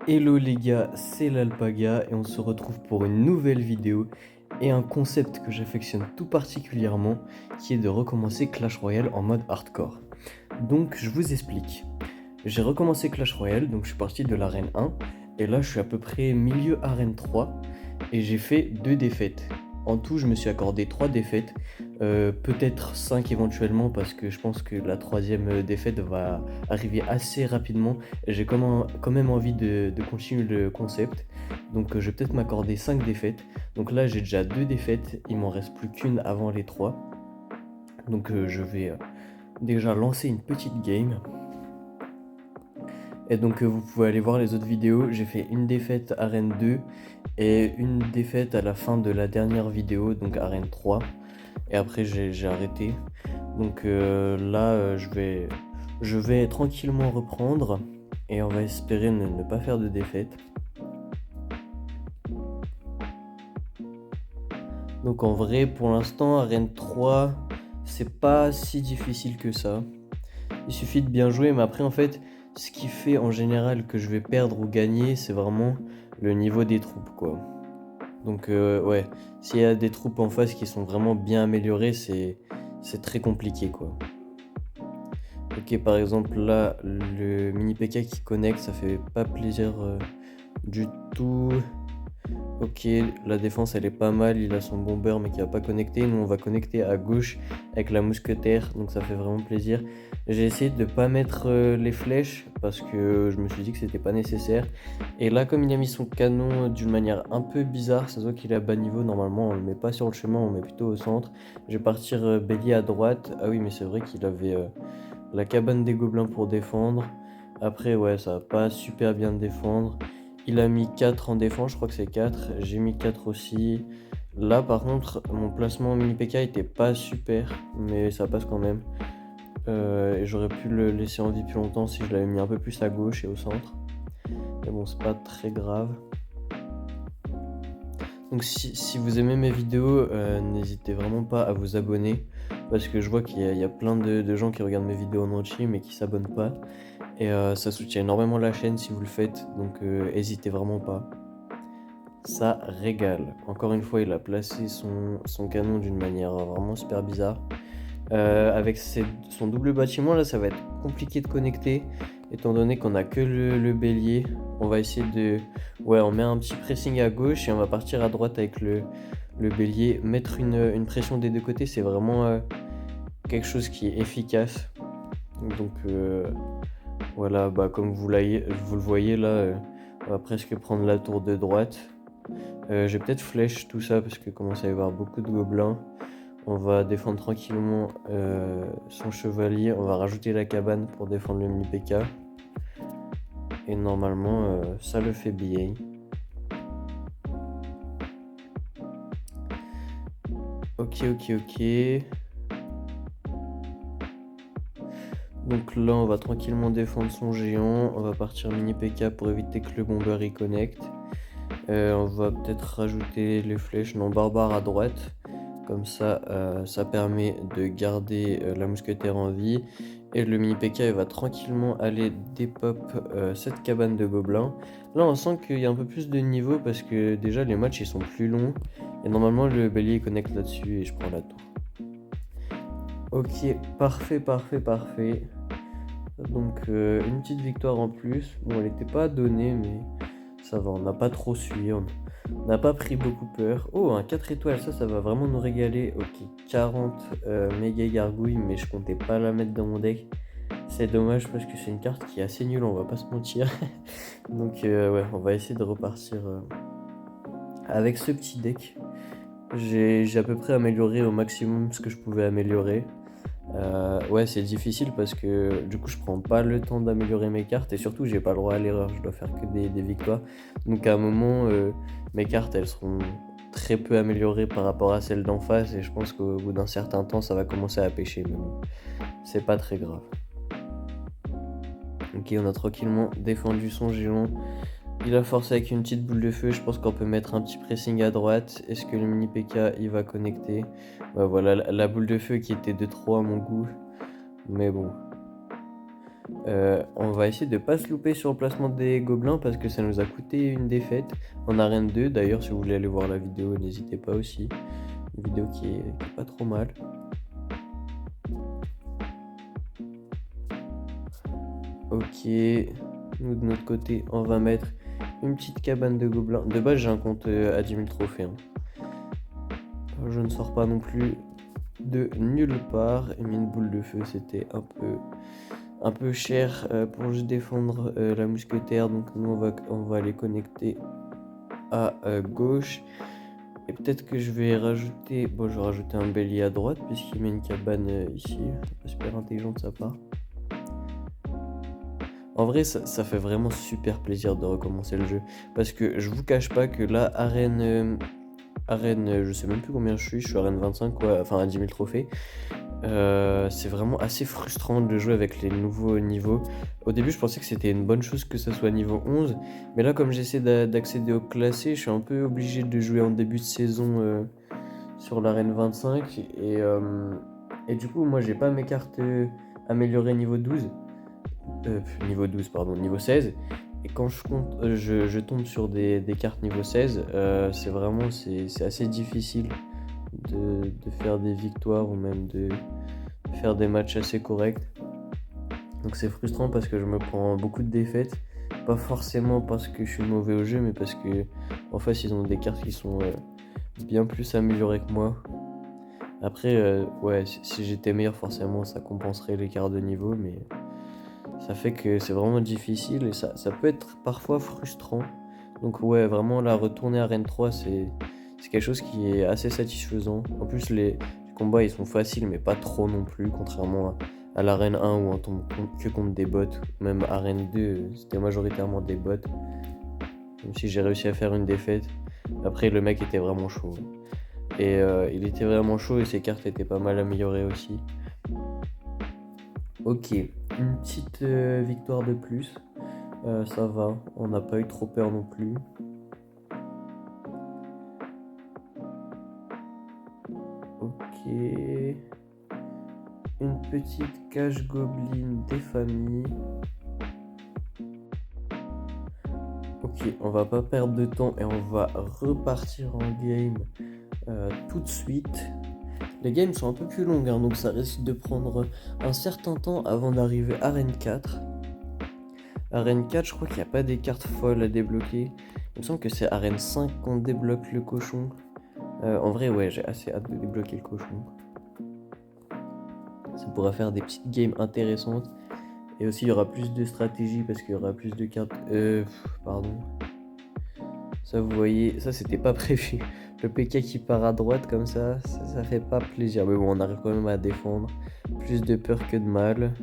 Hello les gars, c'est l'Alpaga et on se retrouve pour une nouvelle vidéo et un concept que j'affectionne tout particulièrement qui est de recommencer Clash Royale en mode hardcore. Donc je vous explique. J'ai recommencé Clash Royale, donc je suis parti de l'arène 1 et là je suis à peu près milieu arène 3 et j'ai fait 2 défaites. En tout je me suis accordé 3 défaites, peut-être 5 éventuellement parce que je pense que la troisième défaite va arriver assez rapidement et j'ai quand même envie de continuer le concept. Donc je vais peut-être m'accorder 5 défaites. Donc là j'ai déjà 2 défaites, il m'en reste plus qu'une avant les 3. Donc je vais déjà lancer une petite game. Et donc vous pouvez aller voir les autres vidéos, j'ai fait une défaite arène 2 et une défaite à la fin de la dernière vidéo, donc arène 3. Et après j'ai arrêté. Donc là je vais tranquillement reprendre et on va espérer ne pas faire de défaite. Donc en vrai pour l'instant arène 3 c'est pas si difficile que ça. Il suffit de bien jouer, mais après en fait ce qui fait en général que je vais perdre ou gagner c'est vraiment le niveau des troupes quoi. Donc ouais, s'il y a des troupes en face qui sont vraiment bien améliorées c'est très compliqué quoi. Ok, par exemple là le mini PK qui connecte ça fait pas plaisir du tout. Ok, la défense elle est pas mal, il a son bomber mais qui va pas connecter. Nous on va connecter à gauche avec la mousquetaire, donc ça fait vraiment plaisir. J'ai essayé de pas mettre les flèches parce que je me suis dit que c'était pas nécessaire. Et là comme il a mis son canon d'une manière un peu bizarre, ça se voit qu'il est à bas niveau, normalement on le met pas sur le chemin, on le met plutôt au centre. Je vais partir bélier à droite. Ah oui mais c'est vrai qu'il avait la cabane des gobelins pour défendre. Après ouais ça va pas super bien défendre. Il a mis 4 en défense, je crois que c'est 4. J'ai mis 4 aussi. Là par contre, mon placement mini PK était pas super, mais ça passe quand même. Et j'aurais pu le laisser en vie plus longtemps si je l'avais mis un peu plus à gauche et au centre. Mais bon, c'est pas très grave. Donc si vous aimez mes vidéos, n'hésitez vraiment pas à vous abonner. Parce que je vois qu'il y a plein de gens qui regardent mes vidéos en entier mais qui s'abonnent pas. Et ça soutient énormément la chaîne si vous le faites, donc n'hésitez vraiment pas. Ça régale. Encore une fois, il a placé son canon d'une manière vraiment super bizarre. Avec son double bâtiment, là, ça va être compliqué de connecter, étant donné qu'on a que le bélier. On va essayer de... Ouais, on met un petit pressing à gauche et on va partir à droite avec le bélier. Mettre une pression des deux côtés, c'est vraiment quelque chose qui est efficace. Donc voilà, bah, comme vous le voyez là, on va presque prendre la tour de droite. J'ai peut-être flèche tout ça parce que commence à y avoir beaucoup de gobelins. On va défendre tranquillement son chevalier. On va rajouter la cabane pour défendre le mini PK. Et normalement, ça le fait bien. Ok. Donc là, on va tranquillement défendre son géant. On va partir mini PK pour éviter que le bomber y connecte. On va peut-être rajouter les flèches. Non, barbare à droite. Comme ça, ça permet de garder la mousquetaire en vie. Et le mini PK il va tranquillement aller dépop cette cabane de gobelins. Là on sent qu'il y a un peu plus de niveau parce que déjà les matchs ils sont plus longs. Et normalement le bélier connecte là-dessus et je prends la tour. Ok, parfait. Donc une petite victoire en plus. Bon elle n'était pas donnée mais ça va, on n'a pas trop suivi. On n'a pas pris beaucoup peur. Oh, un 4 étoiles, ça va vraiment nous régaler. Ok, 40 méga gargouilles, mais je comptais pas la mettre dans mon deck. C'est dommage parce que c'est une carte qui est assez nulle, on va pas se mentir. Donc ouais, on va essayer de repartir avec ce petit deck. J'ai à peu près amélioré au maximum ce que je pouvais améliorer. Ouais, c'est difficile parce que du coup je prends pas le temps d'améliorer mes cartes et surtout j'ai pas le droit à l'erreur, je dois faire que des victoires. Donc à un moment mes cartes elles seront très peu améliorées par rapport à celles d'en face et je pense qu'au bout d'un certain temps ça va commencer à pêcher, mais bon, c'est pas très grave. Ok, on a tranquillement défendu son géant. Il a forcé avec une petite boule de feu, je pense qu'on peut mettre un petit pressing à droite. Est-ce que le mini PK il va connecter? Ouais, voilà la boule de feu qui était de trop à mon goût. Mais bon. On va essayer de pas se louper sur le placement des gobelins parce que ça nous a coûté une défaite en arène 2. D'ailleurs, si vous voulez aller voir la vidéo, n'hésitez pas aussi. Une vidéo qui est pas trop mal. Ok, nous de notre côté, on va mettre une petite cabane de gobelins. De base, j'ai un compte à 10 000 trophées, hein. Je ne sors pas non plus de nulle part. Et une boule de feu, c'était un peu cher pour juste défendre la mousquetaire. Donc nous, on va les connecter à gauche. Et peut-être que je vais rajouter... Bon, je vais rajouter un bélier à droite puisqu'il met une cabane ici. Super intelligent de sa part. En vrai, ça fait vraiment super plaisir de recommencer le jeu. Parce que je vous cache pas que là, arène, je sais même plus combien je suis arène 25, quoi, enfin à 10 000 trophées. C'est vraiment assez frustrant de jouer avec les nouveaux niveaux. Au début, je pensais que c'était une bonne chose que ça soit niveau 11. Mais là, comme j'essaie d'accéder au classé, je suis un peu obligé de jouer en début de saison sur l'arène 25. Et du coup, moi, j'ai pas mes cartes améliorées niveau 12. Niveau 12, pardon, niveau 16. Et quand je tombe sur des cartes niveau 16, c'est assez difficile de faire des victoires ou même de faire des matchs assez corrects. Donc c'est frustrant parce que je me prends beaucoup de défaites. Pas forcément parce que je suis mauvais au jeu, mais parce que en face ils ont des cartes qui sont bien plus améliorées que moi. Après, ouais, si j'étais meilleur, forcément ça compenserait l'écart de niveau, mais ça fait que c'est vraiment difficile et ça peut être parfois frustrant. Donc ouais, vraiment là, retourner à Rennes 3, c'est quelque chose qui est assez satisfaisant. En plus, les combats, ils sont faciles, mais pas trop non plus, contrairement à l'arène 1 où on tombe que contre des bots. Même arène 2, c'était majoritairement des bots. Même si j'ai réussi à faire une défaite. Après, le mec était vraiment chaud. Et il était vraiment chaud et ses cartes étaient pas mal améliorées aussi. Ok, une petite victoire de plus. Ça va, on n'a pas eu trop peur non plus. Ok. Une petite cage gobelin des familles. Ok, on va pas perdre de temps et on va repartir en game tout de suite. Les games sont un peu plus longues, hein, donc ça risque de prendre un certain temps avant d'arriver à Arène 4. Arène 4, je crois qu'il n'y a pas des cartes folles à débloquer. Il me semble que c'est Arène 5 qu'on débloque le cochon. En vrai, ouais, j'ai assez hâte de débloquer le cochon. Ça pourra faire des petites games intéressantes. Et aussi, il y aura plus de stratégie parce qu'il y aura plus de cartes. Pardon. Ça, vous voyez, ça, c'était pas prévu. Le PK qui part à droite comme ça fait pas plaisir. Mais bon, on arrive quand même à défendre. Plus de peur que de mal.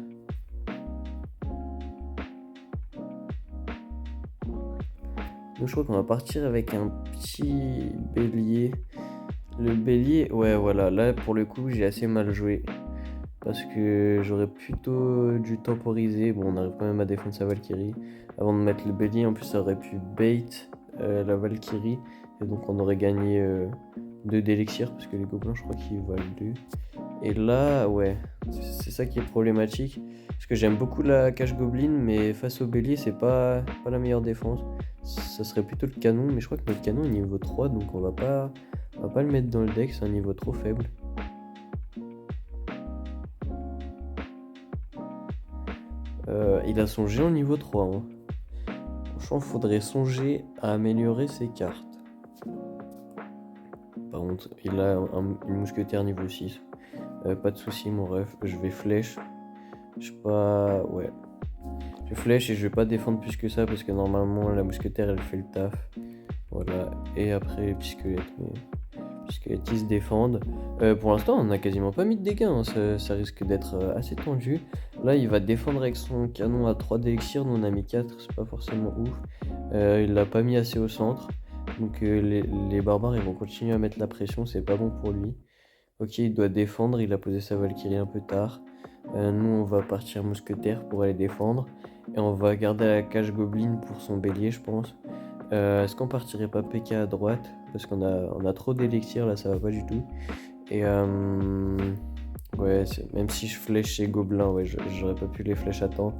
Donc, je crois qu'on va partir avec un petit bélier. Le bélier, ouais, voilà. Là, pour le coup, j'ai assez mal joué. Parce que j'aurais plutôt dû temporiser. Bon, on arrive quand même à défendre sa Valkyrie. Avant de mettre le bélier, en plus, ça aurait pu bait la Valkyrie. Et donc, on aurait gagné 2 d'élixir. Parce que les gobelins, je crois qu'ils valent 2. Et là, ouais, c'est ça qui est problématique. Parce que j'aime beaucoup la cache gobelin, mais face au bélier, c'est pas la meilleure défense. Ça serait plutôt le canon, mais je crois que notre canon est niveau 3, donc on va pas le mettre dans le deck, c'est un niveau trop faible. Il a son géant niveau 3, hein. Franchement, faudrait songer à améliorer ses cartes. Par contre, il a une mousquetaire niveau 6. Pas de soucis, mon ref, je vais flèche. Je sais pas... Ouais. Je flèche et je vais pas défendre plus que ça parce que normalement la mousquetaire elle fait le taf. Voilà. Et après les pisquelettes. Pisquelettes ils se défendent. Pour l'instant on a quasiment pas mis de dégâts, hein. Ça risque d'être assez tendu. Là il va défendre avec son canon à 3 d'élixir. Nous on a mis 4, c'est pas forcément ouf. Il l'a pas mis assez au centre. Donc les barbares ils vont continuer à mettre la pression, c'est pas bon pour lui. Ok, il doit défendre, il a posé sa Valkyrie un peu tard. Nous on va partir mousquetaire pour aller défendre. Et on va garder la cage gobelin pour son bélier, je pense. Est-ce qu'on partirait pas PK à droite? Parce qu'on a trop d'élixir là, ça va pas du tout. Et Ouais, même si je flèche ces gobelins, ouais, j'aurais pas pu les flèches à temps.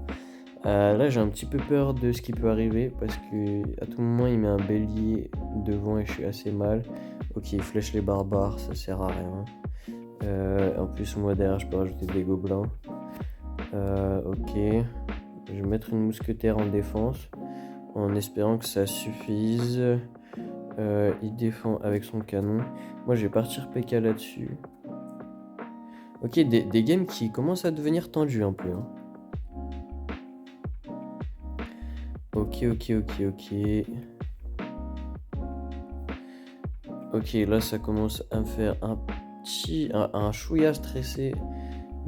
Là, j'ai un petit peu peur de ce qui peut arriver parce que à tout moment, il met un bélier devant et je suis assez mal. Ok, il flèche les barbares, ça sert à rien. En plus, moi derrière, je peux rajouter des gobelins. Ok, je vais mettre une mousquetaire en défense en espérant que ça suffise. Il défend avec son canon. Moi, je vais partir PK là-dessus. Ok, des games qui commencent à devenir tendus un peu, hein. Ok. Ok, là ça commence à me faire un chouïa stressé.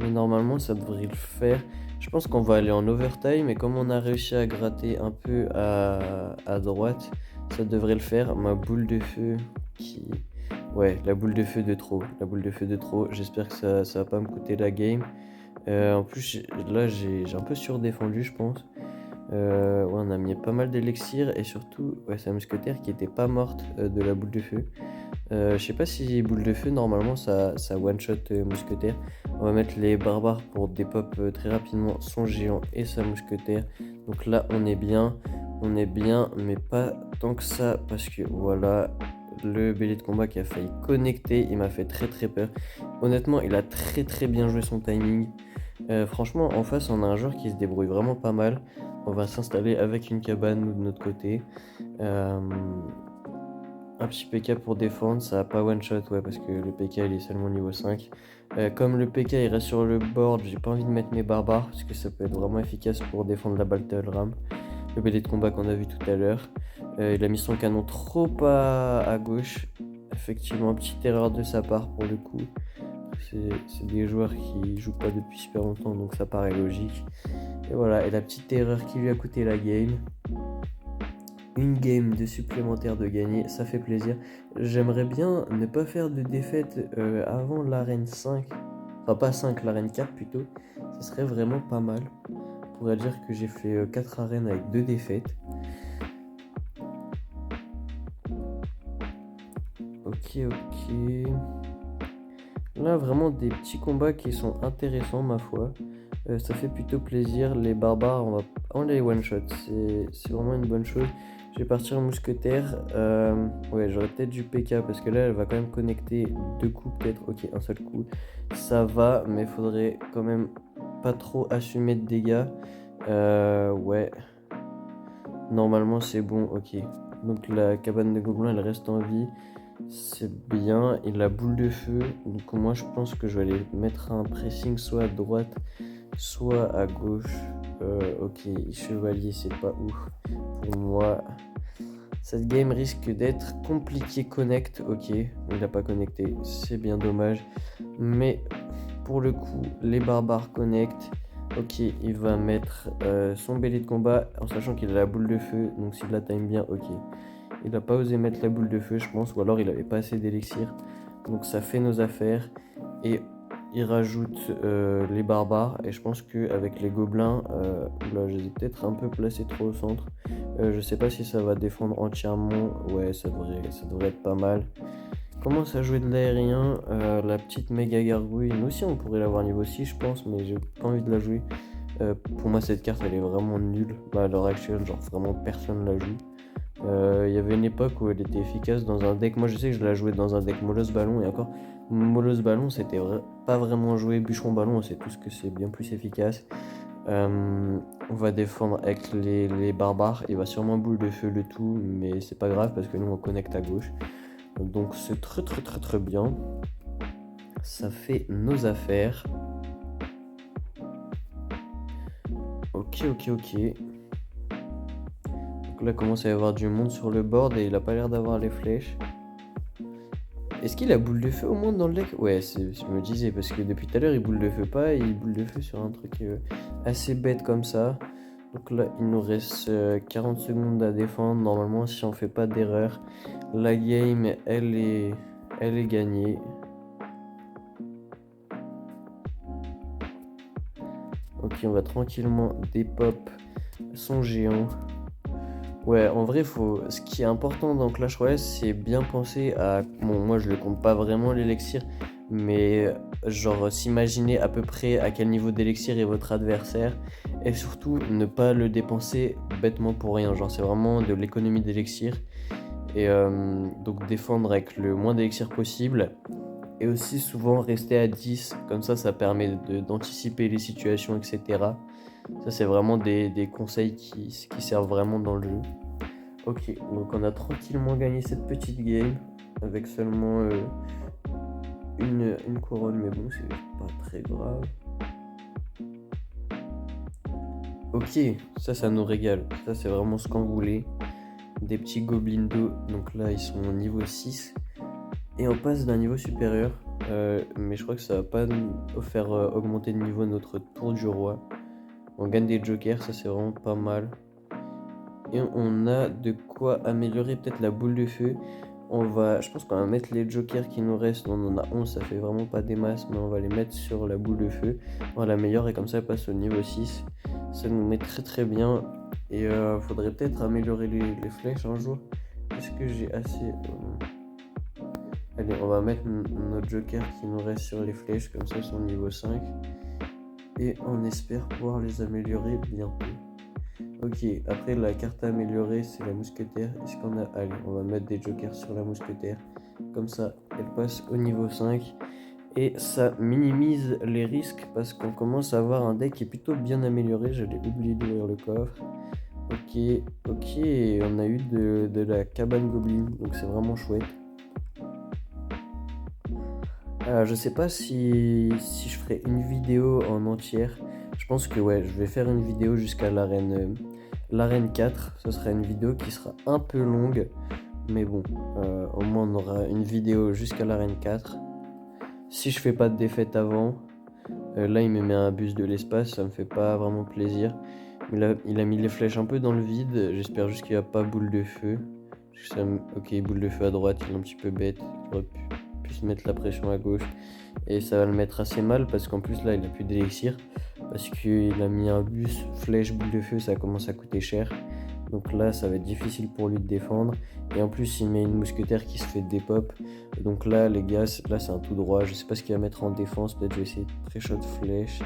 Mais normalement ça devrait le faire. Je pense qu'on va aller en overtime. Et comme on a réussi à gratter un peu à droite, ça devrait le faire. Ma boule de feu qui... Ouais, la boule de feu de trop. La boule de feu de trop. J'espère que ça va pas me coûter la game. En plus, là j'ai un peu surdéfendu, je pense. Ouais, on a mis pas mal d'élixir et surtout, ouais, c'est la mousquetaire qui était pas morte de la boule de feu. Je sais pas si boule de feu, normalement ça one shot mousquetaire. On va mettre les barbares pour dépop très rapidement son géant et sa mousquetaire. Donc là, on est bien, mais pas tant que ça parce que voilà, le bélier de combat qui a failli connecter, il m'a fait très très peur. Honnêtement, il a très bien joué son timing. Franchement, en face, on a un joueur qui se débrouille vraiment pas mal. On va s'installer avec une cabane, nous, de notre côté. Euh, un petit PK pour défendre, ça va pas one shot, ouais, parce que le PK il est seulement niveau 5. Comme le PK il reste sur le board, j'ai pas envie de mettre mes barbares, parce que ça peut être vraiment efficace pour défendre la battle ram. Le BD de combat qu'on a vu tout à l'heure. Il a mis son canon trop à gauche. Effectivement, petite erreur de sa part pour le coup. C'est des joueurs qui jouent pas depuis super longtemps, donc ça paraît logique. Et voilà, et la petite erreur qui lui a coûté la game. Une game de supplémentaire de gagner, ça fait plaisir. J'aimerais bien ne pas faire de défaite avant l'arène 5. Enfin, pas 5, l'arène 4 plutôt. Ce serait vraiment pas mal. On pourrait dire que j'ai fait 4 arènes avec 2 défaites. Ok. Là, vraiment des petits combats qui sont intéressants, ma foi. Ça fait plutôt plaisir. Les barbares, on les one-shot. C'est vraiment une bonne chose. Je vais partir en mousquetaire. Ouais, j'aurais peut-être du PK parce que là, elle va quand même connecter 2 coups, peut-être. Ok, un seul coup. Ça va, mais il faudrait quand même pas trop assumer de dégâts. Ouais. Normalement, c'est bon. Ok. Donc, la cabane de gobelins, elle reste en vie. C'est bien. Et la boule de feu. Donc, moi, je pense que je vais aller mettre un pressing soit à droite, soit à gauche. Ok, chevalier, c'est pas ouf. Pour moi, cette game risque d'être compliquée. Connect, ok, il n'a pas connecté, c'est bien dommage. Mais pour le coup, les barbares connect. Ok, il va mettre son bélier de combat en sachant qu'il a la boule de feu. Donc s'il la time bien, ok. Il n'a pas osé mettre la boule de feu, je pense, ou alors il avait pas assez d'élixir. Donc ça fait nos affaires. Et il rajoute les barbares. Et je pense qu'avec les gobelins, là, je les ai peut-être un peu placés trop au centre. Je sais pas si ça va défendre entièrement. Ouais, ça devrait être pas mal. Commence à jouer de l'aérien. La petite méga gargouille. Nous aussi, on pourrait l'avoir niveau 6, je pense, mais j'ai pas envie de la jouer. Pour moi, cette carte, elle est vraiment nulle. Bah, à l'heure actuelle, genre vraiment personne la joue. Il y avait une époque où elle était efficace dans un deck. Moi, je sais que je la jouais dans un deck Molosse Ballon. Et encore, Molosse Ballon, c'était pas vraiment joué. Bûcheron Ballon, on sait tous que c'est bien plus efficace. On va défendre avec les barbares. Il va sûrement boule de feu le tout, mais c'est pas grave parce que nous on connecte à gauche. Donc c'est très bien. Ça fait nos affaires. Ok. Donc là commence à y avoir du monde sur le board et il a pas l'air d'avoir les flèches. Est-ce qu'il a boule de feu au moins dans le deck? Ouais, je me disais, parce que depuis tout à l'heure, il boule de feu pas, et il boule de feu sur un truc assez bête comme ça. Donc là, il nous reste 40 secondes à défendre. Normalement, si on fait pas d'erreur, la game, elle est gagnée. Ok, on va tranquillement dépop son géant. Ouais, en vrai, ce qui est important dans Clash Royale, c'est bien penser à... Bon, moi, je le compte pas vraiment l'élixir, Mais genre s'imaginer à peu près à quel niveau d'élixir est votre adversaire et surtout ne pas le dépenser bêtement pour rien. Genre c'est vraiment de l'économie d'élixir et donc défendre avec le moins d'élixir possible et aussi souvent rester à 10, comme ça permet d'anticiper les situations, etc. Ça c'est vraiment des conseils qui servent vraiment dans le jeu. Ok, donc on a tranquillement gagné cette petite game avec seulement une couronne, mais bon, c'est pas très grave. Ok, ça nous régale. Ça, c'est vraiment ce qu'on voulait. Des petits gobelins d'eau. Donc là, ils sont au niveau 6. Et on passe d'un niveau supérieur. Mais je crois que ça va pas nous faire augmenter de niveau notre tour du roi. On gagne des jokers, ça c'est vraiment pas mal. Et on a de quoi améliorer peut-être la boule de feu. Je pense qu'on va mettre les jokers qui nous restent. On en a 11, ça fait vraiment pas des masses, mais on va les mettre sur la boule de feu. On l'améliore et comme ça elle passe au niveau 6. Ça nous met très très bien. Et faudrait peut-être améliorer les flèches un jour. Est-ce que j'ai assez... Allez, on va mettre nos jokers qui nous restent sur les flèches, comme ça ils sont au niveau 5. Et on espère pouvoir les améliorer bientôt. Ok, après la carte à améliorer c'est la mousquetaire. Est-ce qu'on a... Allez, on va mettre des jokers sur la mousquetaire. Comme ça, elle passe au niveau 5. Et ça minimise les risques parce qu'on commence à avoir un deck qui est plutôt bien amélioré. J'avais oublié d'ouvrir le coffre. Ok, on a eu de la cabane gobelin, donc c'est vraiment chouette. Je sais pas si je ferai une vidéo en entière. Je pense que ouais, je vais faire une vidéo jusqu'à l'arène 4. Ce sera une vidéo qui sera un peu longue. Mais bon, au moins on aura une vidéo jusqu'à l'arène 4. Si je fais pas de défaite avant, là il me met un bus de l'espace, ça me fait pas vraiment plaisir. Il a mis les flèches un peu dans le vide, j'espère juste qu'il n'y a pas boule de feu. Ok, boule de feu à droite, il est un petit peu bête, il aurait pu se mettre la pression à gauche. Et ça va le mettre assez mal parce qu'en plus là il a plus d'élixir. Parce qu'il a mis un bus, flèche, boule de feu, ça commence à coûter cher. Donc là ça va être difficile pour lui de défendre. Et en plus il met une mousquetaire qui se fait dépop. Donc là les gars, là c'est un tout droit. Je sais pas ce qu'il va mettre en défense, peut-être je vais essayer de pré-shot flèche.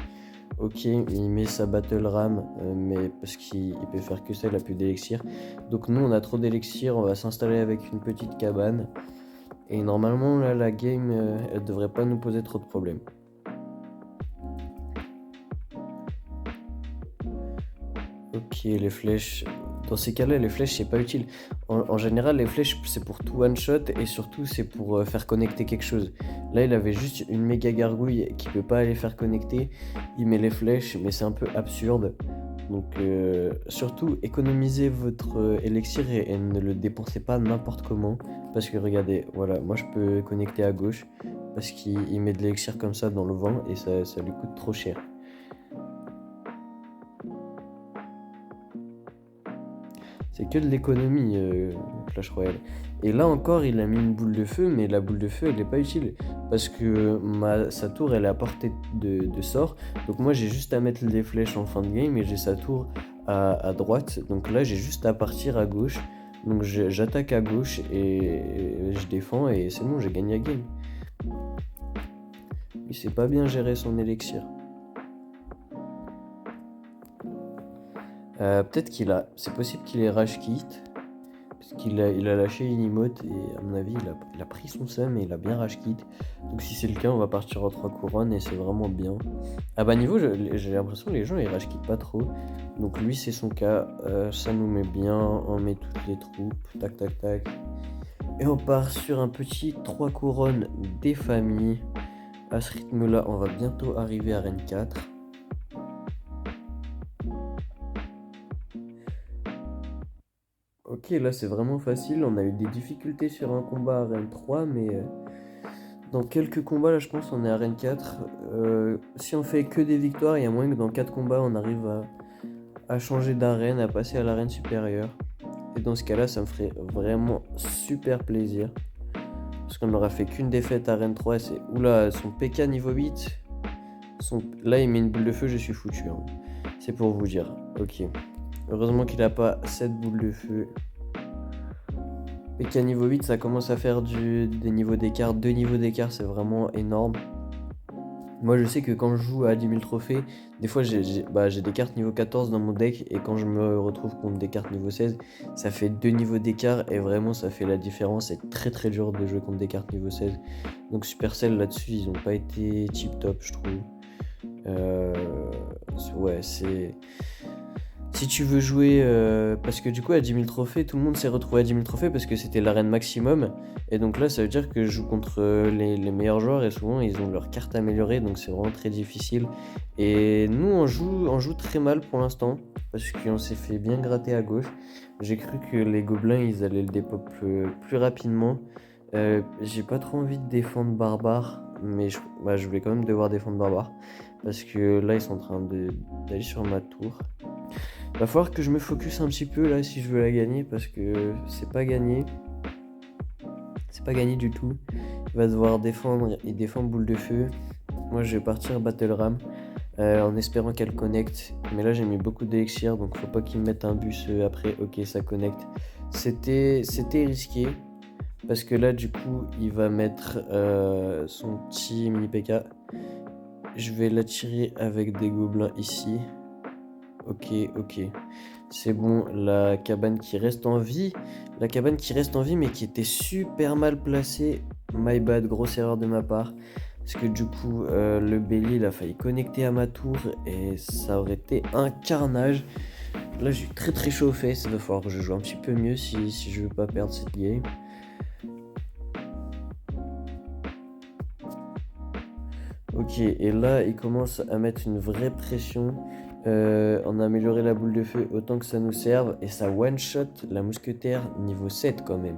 Ok, il met sa battle ram, mais parce qu'il peut faire que ça, il a plus d'élixir. Donc nous on a trop d'élixir, on va s'installer avec une petite cabane. Et normalement là la game elle devrait pas nous poser trop de problèmes. Ok, les flèches. Dans ces cas-là, les flèches, c'est pas utile. En général, les flèches, c'est pour tout one-shot et surtout, c'est pour faire connecter quelque chose. Là, il avait juste une méga gargouille qui peut pas aller faire connecter. Il met les flèches, mais c'est un peu absurde. Donc, surtout, économisez votre élixir et ne le dépensez pas n'importe comment. Parce que regardez, voilà, moi je peux connecter à gauche parce qu'il met de l'élixir comme ça dans le vent et ça lui coûte trop cher. C'est que de l'économie, Clash Royale. Et là encore, il a mis une boule de feu, mais la boule de feu, elle n'est pas utile. Parce que sa tour, elle est à portée de sort. Donc moi, j'ai juste à mettre les flèches en fin de game et j'ai sa tour à droite. Donc là, j'ai juste à partir à gauche. Donc j'attaque à gauche et je défends et c'est bon, j'ai gagné la game. Il sait pas bien gérer son élixir. Peut-être c'est possible qu'il ait rage quit. Parce qu'il a lâché une emote et à mon avis il a pris son seum et il a bien rage quit. Donc si c'est le cas, on va partir en 3 couronnes et c'est vraiment bien. À bas niveau, j'ai l'impression que les gens ils rage quittent pas trop. Donc lui c'est son cas, ça nous met bien, on met toutes les troupes, tac tac tac. Et on part sur un petit 3 couronnes des familles. À ce rythme là, on va bientôt arriver à Arène 4. Ok, là c'est vraiment facile, on a eu des difficultés sur un combat à Arène 3, mais dans quelques combats là je pense on est à Arène 4. Si on fait que des victoires, il y a moyen que dans 4 combats on arrive à changer d'arène, à passer à l'arène supérieure. Et dans ce cas là ça me ferait vraiment super plaisir. Parce qu'on n'aura fait qu'une défaite à Arène 3, c'est... Oula, son PK niveau 8, là il met une boule de feu, je suis foutu. Hein. C'est pour vous dire, ok. Heureusement qu'il a pas cette boule de feu. Et qu'à niveau 8, ça commence à faire des niveaux d'écart. 2 niveaux d'écart, c'est vraiment énorme. Moi, je sais que quand je joue à 10 000 trophées, des fois, j'ai des cartes niveau 14 dans mon deck. Et quand je me retrouve contre des cartes niveau 16, ça fait 2 niveaux d'écart. Et vraiment, ça fait la différence. C'est très très dur de jouer contre des cartes niveau 16. Donc Supercell, là-dessus, ils ont pas été tip top, je trouve. Ouais, c'est... Si tu veux jouer, parce que du coup à 10 000 trophées, tout le monde s'est retrouvé à 10 000 trophées parce que c'était l'arène maximum. Et donc là, ça veut dire que je joue contre les meilleurs joueurs et souvent ils ont leur carte améliorée, donc c'est vraiment très difficile. Et nous, on joue très mal pour l'instant parce qu'on s'est fait bien gratter à gauche. J'ai cru que les gobelins ils allaient le dépop plus rapidement. J'ai pas trop envie de défendre Barbare, mais je vais quand même devoir défendre Barbare parce que là ils sont en train d'aller sur ma tour. Va falloir que je me focus un petit peu là si je veux la gagner parce que c'est pas gagné. C'est pas gagné du tout. Il va devoir défendre et défendre boule de feu. Moi je vais partir Battle Ram en espérant qu'elle connecte. Mais là j'ai mis beaucoup d'élixir donc faut pas qu'il me mette un bus après. Ok, ça connecte. C'était risqué parce que là du coup il va mettre son petit mini PK. Je vais l'attirer avec des gobelins ici. Ok, c'est bon, la cabane qui reste en vie. La cabane qui reste en vie mais qui était super mal placée. My bad, grosse erreur de ma part. Parce que du coup, le bélier il a failli connecter à ma tour et ça aurait été un carnage. Là, je suis très très chaud au face. Il va falloir que je joue un petit peu mieux si je veux pas perdre cette game. Ok, et là, il commence à mettre une vraie pression. On a amélioré la boule de feu autant que ça nous serve. Et ça one-shot la mousquetaire niveau 7 quand même.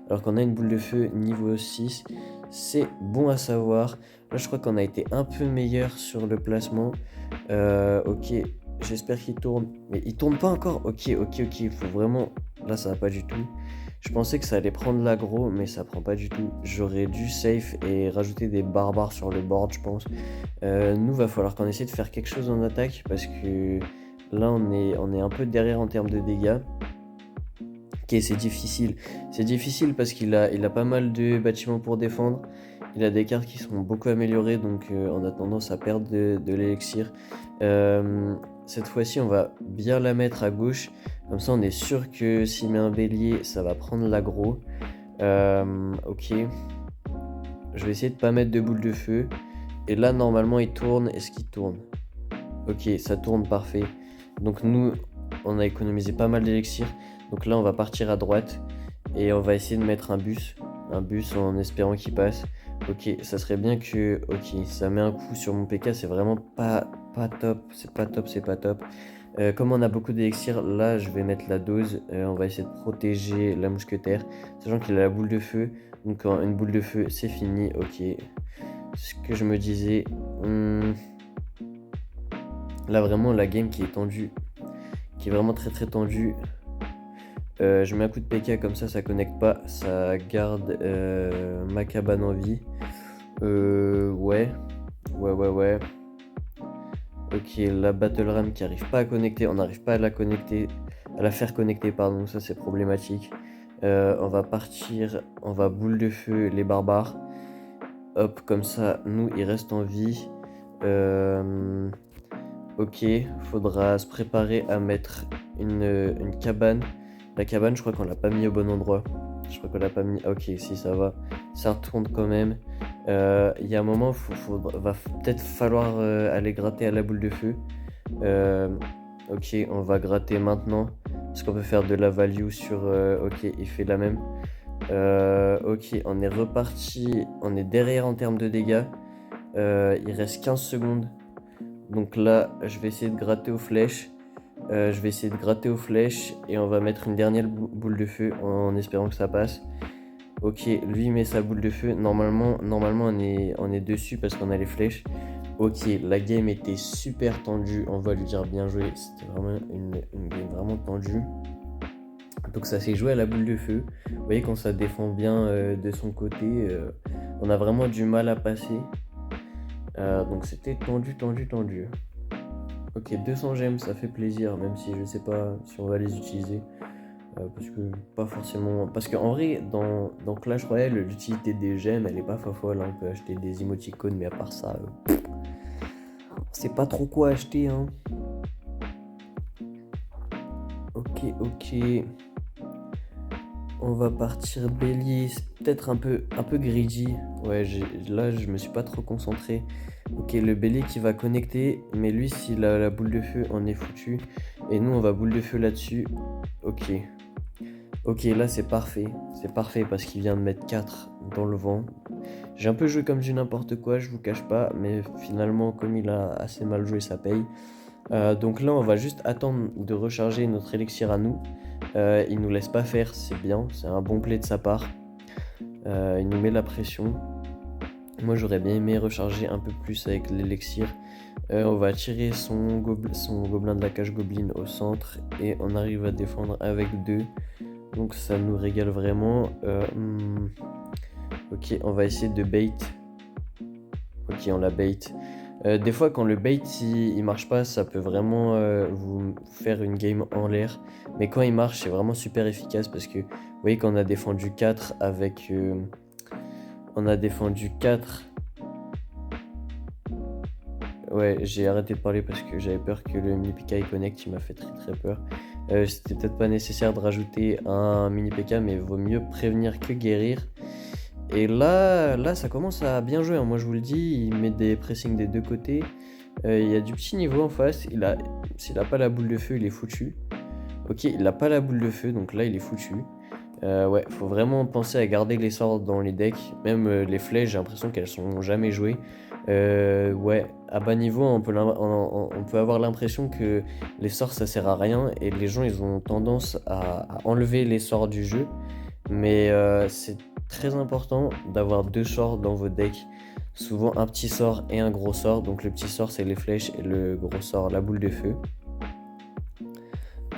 Alors qu'on a une boule de feu niveau 6. C'est bon à savoir. Là, je crois qu'on a été un peu meilleur sur le placement. Ok, j'espère qu'il tourne. Mais il tourne pas encore. Ok, il faut vraiment... Là, ça va pas du tout. Je pensais que ça allait prendre l'aggro, mais ça prend pas du tout. J'aurais dû safe et rajouter des barbares sur le board, je pense. Nous, va falloir qu'on essaie de faire quelque chose en attaque parce que là, on est un peu derrière en termes de dégâts. Ok, c'est difficile. C'est difficile parce qu'il a pas mal de bâtiments pour défendre. Il a des cartes qui sont beaucoup améliorées, donc on a tendance à perdre de l'élixir. Cette fois-ci, on va bien la mettre à gauche. Comme ça, on est sûr que s'il met un bélier, ça va prendre l'aggro. Ok. Je vais essayer de pas mettre de boule de feu. Et là, normalement, il tourne. Est-ce qu'il tourne? Ok, ça tourne, parfait. Donc nous, on a économisé pas mal d'élixir. Donc là, on va partir à droite. Et on va essayer de mettre un bus. Un bus en espérant qu'il passe. Ok, ça serait bien que... Ok, ça met un coup sur mon PK. C'est vraiment pas top. C'est pas top. Comme on a beaucoup d'élixir, là, je vais mettre la dose. On va essayer de protéger la mousquetaire. Sachant qu'il a la boule de feu. Donc une boule de feu, c'est fini. Ok. Ce que je me disais... Là, vraiment, la game qui est tendue. Qui est vraiment très très tendue. Je mets un coup de PK comme ça connecte pas. Ça garde ma cabane en vie. Ouais. Ok, la Battle Ram qui arrive pas à connecter. On n'arrive pas à la connecter. À la faire connecter, pardon. Ça, c'est problématique. On va partir. On va boule de feu les barbares. Hop, comme ça, nous, il reste en vie. Ok, faudra se préparer à mettre une cabane. La cabane, je crois qu'on l'a pas mis au bon endroit. Je crois qu'on l'a pas mis. Ok, si ça va. Ça retourne quand même. Il y a un moment, va peut-être falloir aller gratter à la boule de feu. Ok, on va gratter maintenant. Parce qu'on peut faire de la value sur... ok, il fait la même. Ok, on est reparti. On est derrière en termes de dégâts. Il reste 15 secondes. Donc là, je vais essayer de gratter aux flèches. Et on va mettre une dernière boule de feu en espérant que ça passe. Ok, lui met sa boule de feu. Normalement on est dessus parce qu'on a les flèches. Ok, la game était super tendue. On va lui dire bien joué. C'était vraiment une game vraiment tendue. Donc ça s'est joué à la boule de feu. Vous voyez quand ça défend bien de son côté. On a vraiment du mal à passer. Donc c'était tendu. Ok, 200 gemmes, ça fait plaisir, même si je sais pas si on va les utiliser. Parce que pas forcément... Parce qu'en vrai, dans Clash Royale, l'utilité des gemmes, elle est pas folle, hein. On peut acheter des émoticônes, mais à part ça, on sait pas trop quoi acheter, hein. Ok. On va partir bélier, c'est peut-être un peu greedy. Ouais, là, je me suis pas trop concentré. Ok, le bélier qui va connecter, mais lui, s'il a la boule de feu, on est foutu. Et nous, on va boule de feu là-dessus. Ok. Ok, là, c'est parfait. C'est parfait parce qu'il vient de mettre 4 dans le vent. J'ai un peu joué comme du n'importe quoi, je vous cache pas, mais finalement, comme il a assez mal joué, ça paye. Donc là, on va juste attendre de recharger notre élixir à nous. Il nous laisse pas faire, c'est bien, c'est un bon play de sa part. Il nous met la pression. Moi, j'aurais bien aimé recharger un peu plus avec l'élixir. On va tirer son gobelin de la cage goblin au centre et on arrive à défendre avec 2. Donc ça nous régale vraiment. Ok, on va essayer de bait. Ok, on la bait. Des fois, quand le bait il marche pas, ça peut vraiment vous faire une game en l'air. Mais quand il marche, c'est vraiment super efficace parce que vous voyez qu'on a défendu 4 avec. On a défendu 4. Ouais, j'ai arrêté de parler parce que j'avais peur que le mini PK connect, il m'a fait très peur. C'était peut-être pas nécessaire de rajouter un mini PK, mais vaut mieux prévenir que guérir. Et là, ça commence à bien jouer, hein. Moi, je vous le dis, il met des pressings des deux côtés. Il y a du petit niveau en face. S'il a pas la boule de feu, il est foutu. Ok, il a pas la boule de feu, donc là, il est foutu. Ouais, faut vraiment penser à garder les sorts dans les decks. Même les flèches, j'ai l'impression qu'elles sont jamais jouées. Ouais, à bas niveau, on peut avoir l'impression que les sorts, ça sert à rien. Et les gens, ils ont tendance à enlever les sorts du jeu. Mais c'est très important d'avoir 2 sorts dans vos decks. Souvent un petit sort et un gros sort. Donc le petit sort, c'est les flèches, et le gros sort, la boule de feu.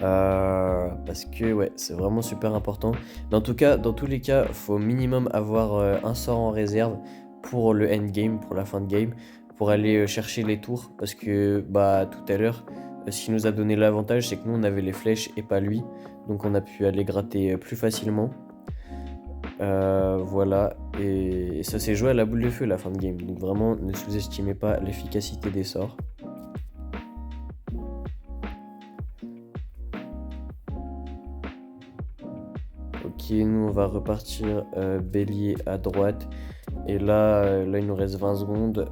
Parce que ouais, c'est vraiment super important. Mais en tout cas, dans tous les cas, faut minimum avoir un sort en réserve pour le endgame, pour la fin de game, pour aller chercher les tours. Parce que bah tout à l'heure, ce qui nous a donné l'avantage, c'est que nous on avait les flèches et pas lui. Donc on a pu aller gratter plus facilement. Voilà, et ça s'est joué à la boule de feu la fin de game. Donc vraiment, ne sous-estimez pas l'efficacité des sorts. Ok, nous on va repartir bélier à droite. Et là, il nous reste 20 secondes.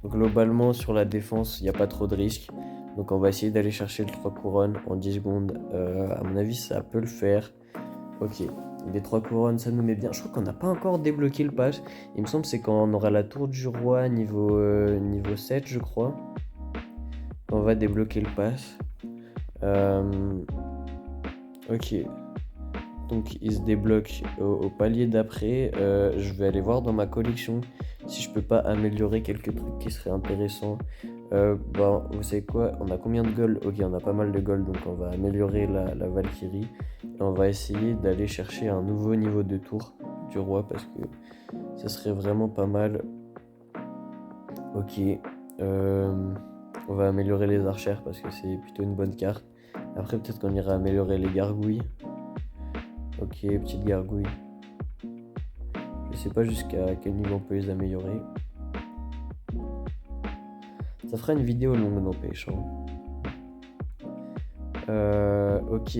Globalement, sur la défense, il n'y a pas trop de risques. Donc on va essayer d'aller chercher le 3 couronnes en 10 secondes. À mon avis, ça peut le faire. Ok, les 3 couronnes, ça nous met bien. Je crois qu'on n'a pas encore débloqué le pass. Il me semble que c'est quand on aura la tour du roi niveau 7, je crois. On va débloquer le pass. Ok. Donc il se débloque au palier d'après. Je vais aller voir dans ma collection si je peux pas améliorer quelques trucs qui seraient intéressants. Bon, vous savez quoi? On a combien de gold? Ok, on a pas mal de gold, donc on va améliorer la Valkyrie. Et on va essayer d'aller chercher un nouveau niveau de tour du roi parce que ça serait vraiment pas mal. Ok. On va améliorer les archères parce que c'est plutôt une bonne carte. Après, peut-être qu'on ira améliorer les gargouilles. Ok, petite gargouille. Je sais pas jusqu'à quel niveau on peut les améliorer. Ça fera une vidéo longue, n'empêche, hein. Ok,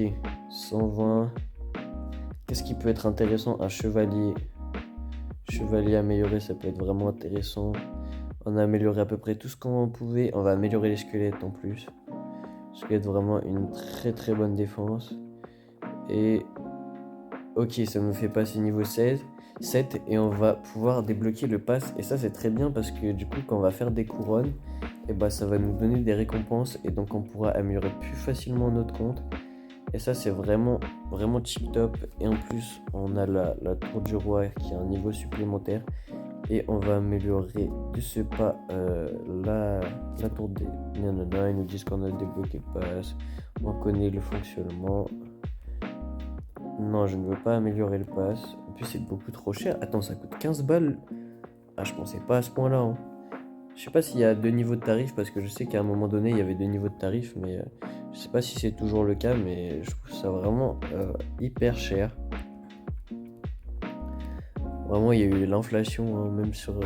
120. Qu'est-ce qui peut être intéressant? Un chevalier. Chevalier amélioré, ça peut être vraiment intéressant. On a amélioré à peu près tout ce qu'on pouvait. On va améliorer les squelettes en plus. Squelette, vraiment une très bonne défense. Et ok, ça nous fait passer niveau 7 et on va pouvoir débloquer le pass. Et ça, c'est très bien parce que du coup, quand on va faire des couronnes, et bah, ça va nous donner des récompenses et donc on pourra améliorer plus facilement notre compte. Et ça, c'est vraiment tip top. Et en plus, on a la tour du roi qui a un niveau supplémentaire. Et on va améliorer de ce pas la tour des... Non, ils nous disent qu'on a débloqué le pass. On connaît le fonctionnement. Non, je ne veux pas améliorer le pass. En plus, c'est beaucoup trop cher. Attends, ça coûte 15 balles. Ah, je pensais pas à ce point-là, hein. Je sais pas s'il y a 2 niveaux de tarifs, parce que je sais qu'à un moment donné, il y avait 2 niveaux de tarifs, mais Je sais pas si c'est toujours le cas, mais je trouve ça vraiment hyper cher. Vraiment, il y a eu l'inflation, hein, même sur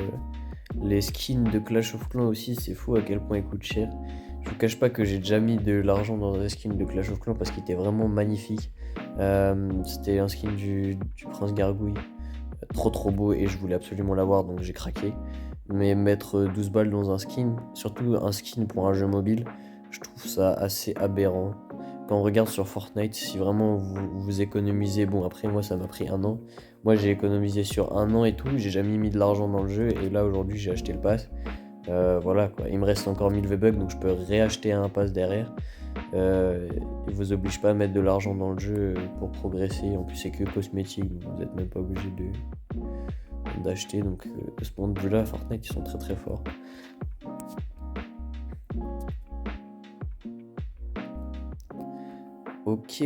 les skins de Clash of Clans aussi, c'est fou à quel point ils coûtent cher. Je vous cache pas que j'ai déjà mis de l'argent dans un skin de Clash of Clans parce qu'il était vraiment magnifique. C'était un skin du Prince Gargouille, trop beau et je voulais absolument l'avoir donc j'ai craqué. Mais mettre 12 balles dans un skin, surtout un skin pour un jeu mobile, je trouve ça assez aberrant. Quand on regarde sur Fortnite, si vraiment vous économisez, bon après moi ça m'a pris un an, moi j'ai économisé sur un an et tout, j'ai jamais mis de l'argent dans le jeu et là aujourd'hui j'ai acheté le pass. Voilà quoi, il me reste encore 1000 V-Bucks donc je peux réacheter un pass derrière. Il vous oblige pas à mettre de l'argent dans le jeu pour progresser, en plus c'est que cosmétique donc vous n'êtes même pas obligé d'acheter donc de ce point de vue là Fortnite ils sont très forts. Ok,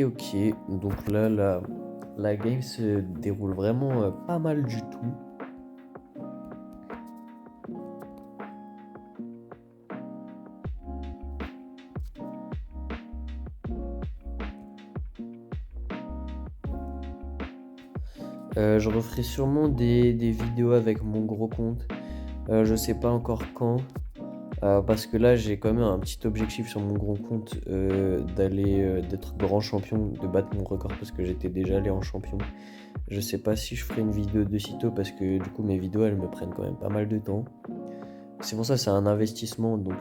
donc là la game se déroule vraiment pas mal du tout. Je referai sûrement des vidéos avec mon gros compte. Je sais pas encore quand. Parce que là j'ai quand même un petit objectif sur mon gros compte d'être grand champion, de battre mon record parce que j'étais déjà allé en champion. Je sais pas si je ferai une vidéo de sitôt parce que du coup mes vidéos elles me prennent quand même pas mal de temps. C'est pour ça c'est un investissement donc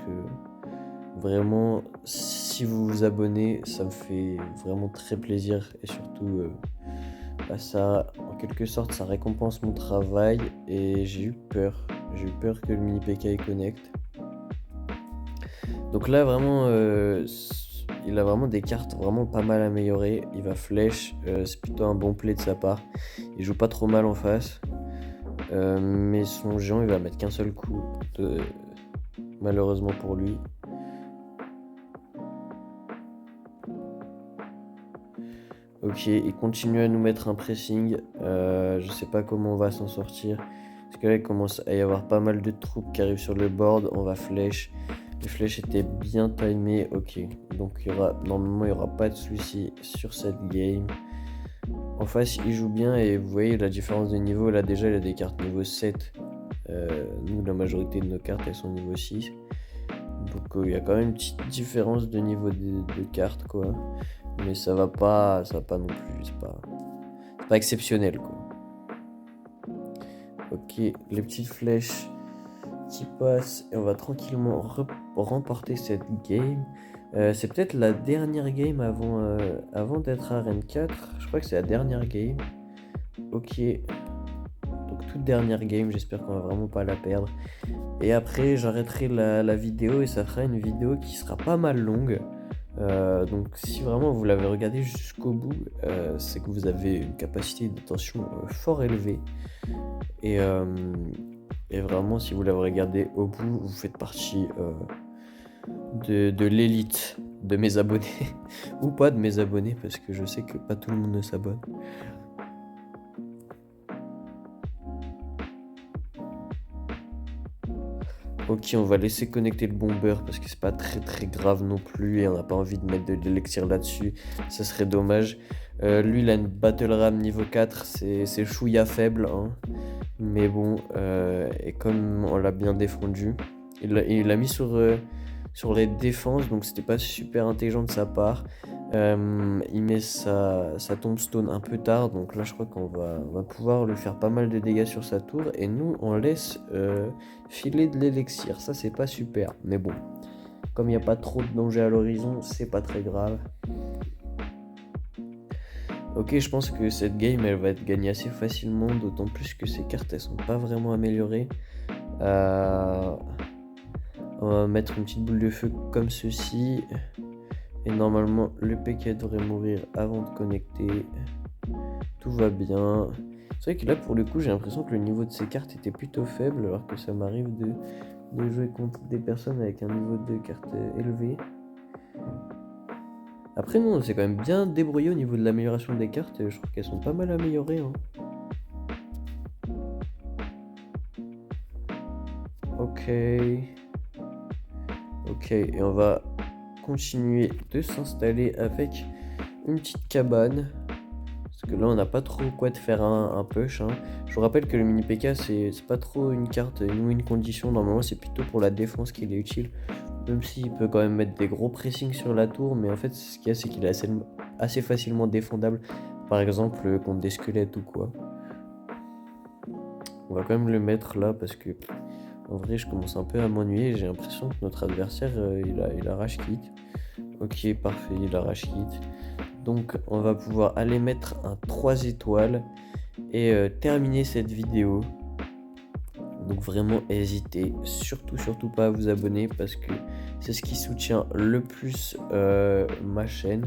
vraiment si vous vous abonnez ça me fait vraiment très plaisir et surtout ça en quelque sorte ça récompense mon travail et j'ai eu peur que le mini PK connecte. Donc là vraiment il a vraiment des cartes vraiment pas mal améliorées. Il va flèche, c'est plutôt un bon play de sa part. Il joue pas trop mal en face. Mais son géant il va mettre qu'un seul coup malheureusement pour lui. Ok, il continue à nous mettre un pressing. Je sais pas comment on va s'en sortir. Parce que là il commence à y avoir pas mal de troupes qui arrivent sur le board. On va flèche. Les flèches étaient bien timées, ok. Donc normalement il n'y aura pas de souci sur cette game. En face il joue bien et vous voyez la différence de niveau. Là déjà il a des cartes niveau 7. Nous la majorité de nos cartes elles sont niveau 6. Donc il y a quand même une petite différence de niveau de cartes quoi. Mais ça va pas non plus, c'est pas exceptionnel quoi. Ok, les petites flèches qui passe et on va tranquillement remporter cette game. C'est peut-être la dernière game avant d'être Arène 4. Je crois que c'est la dernière game. Ok. Donc toute dernière game, j'espère qu'on va vraiment pas la perdre. Et après j'arrêterai la vidéo et ça fera une vidéo qui sera pas mal longue. Donc si vraiment vous l'avez regardé jusqu'au bout, c'est que vous avez une capacité d'attention fort élevée. Et vraiment, si vous l'avez regardé au bout, vous faites partie de l'élite de mes abonnés. Ou pas de mes abonnés, parce que je sais que pas tout le monde ne s'abonne. Ok, on va laisser connecter le bomber parce que c'est pas très grave non plus et on n'a pas envie de mettre de l'élixir là-dessus. Ça serait dommage. Lui, il a une battle ram niveau 4, c'est chouïa faible. Hein. Mais bon, et comme on l'a bien défendu, il l'a mis sur les défenses, donc c'était pas super intelligent de sa part. Il met sa tombstone un peu tard, donc là je crois qu'on va pouvoir lui faire pas mal de dégâts sur sa tour. Et nous, on laisse filer de l'élixir, ça c'est pas super. Mais bon, comme il n'y a pas trop de danger à l'horizon, c'est pas très grave. Ok, je pense que cette game elle va être gagnée assez facilement, d'autant plus que ces cartes elles sont pas vraiment améliorées. On va mettre une petite boule de feu comme ceci. Et normalement le PK devrait mourir avant de connecter. Tout va bien. C'est vrai que là pour le coup j'ai l'impression que le niveau de ces cartes était plutôt faible, alors que ça m'arrive de jouer contre des personnes avec un niveau de carte élevé. Après non, c'est quand même bien débrouillé au niveau de l'amélioration des cartes, je trouve qu'elles sont pas mal améliorées. Hein. Ok, et on va continuer de s'installer avec une petite cabane. Parce que là, on n'a pas trop quoi de faire un push. Hein. Je vous rappelle que le mini PK, c'est pas trop une carte, une condition. Normalement, c'est plutôt pour la défense qu'il est utile. Même s'il peut quand même mettre des gros pressings sur la tour. Mais en fait, ce qu'il y a, c'est qu'il est assez facilement défendable. Par exemple, contre des squelettes ou quoi. On va quand même le mettre là parce que, en vrai, je commence un peu à m'ennuyer. J'ai l'impression que notre adversaire, il a rage quit. Ok, parfait, il a rage quit. Donc, on va pouvoir aller mettre un 3 étoiles et terminer cette vidéo. Donc vraiment, n'hésitez surtout pas à vous abonner parce que c'est ce qui soutient le plus ma chaîne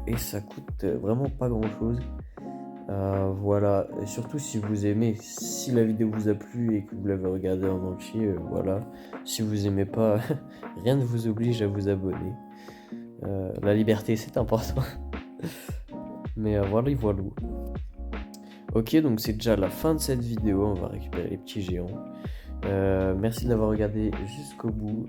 et ça coûte vraiment pas grand chose. Voilà, et surtout si vous aimez, si la vidéo vous a plu et que vous l'avez regardée en entier, voilà. Si vous aimez pas, rien ne vous oblige à vous abonner. La liberté, c'est important. Mais voilà. Ok, donc c'est déjà la fin de cette vidéo. On va récupérer les petits géants. Merci de l'avoir regardé jusqu'au bout.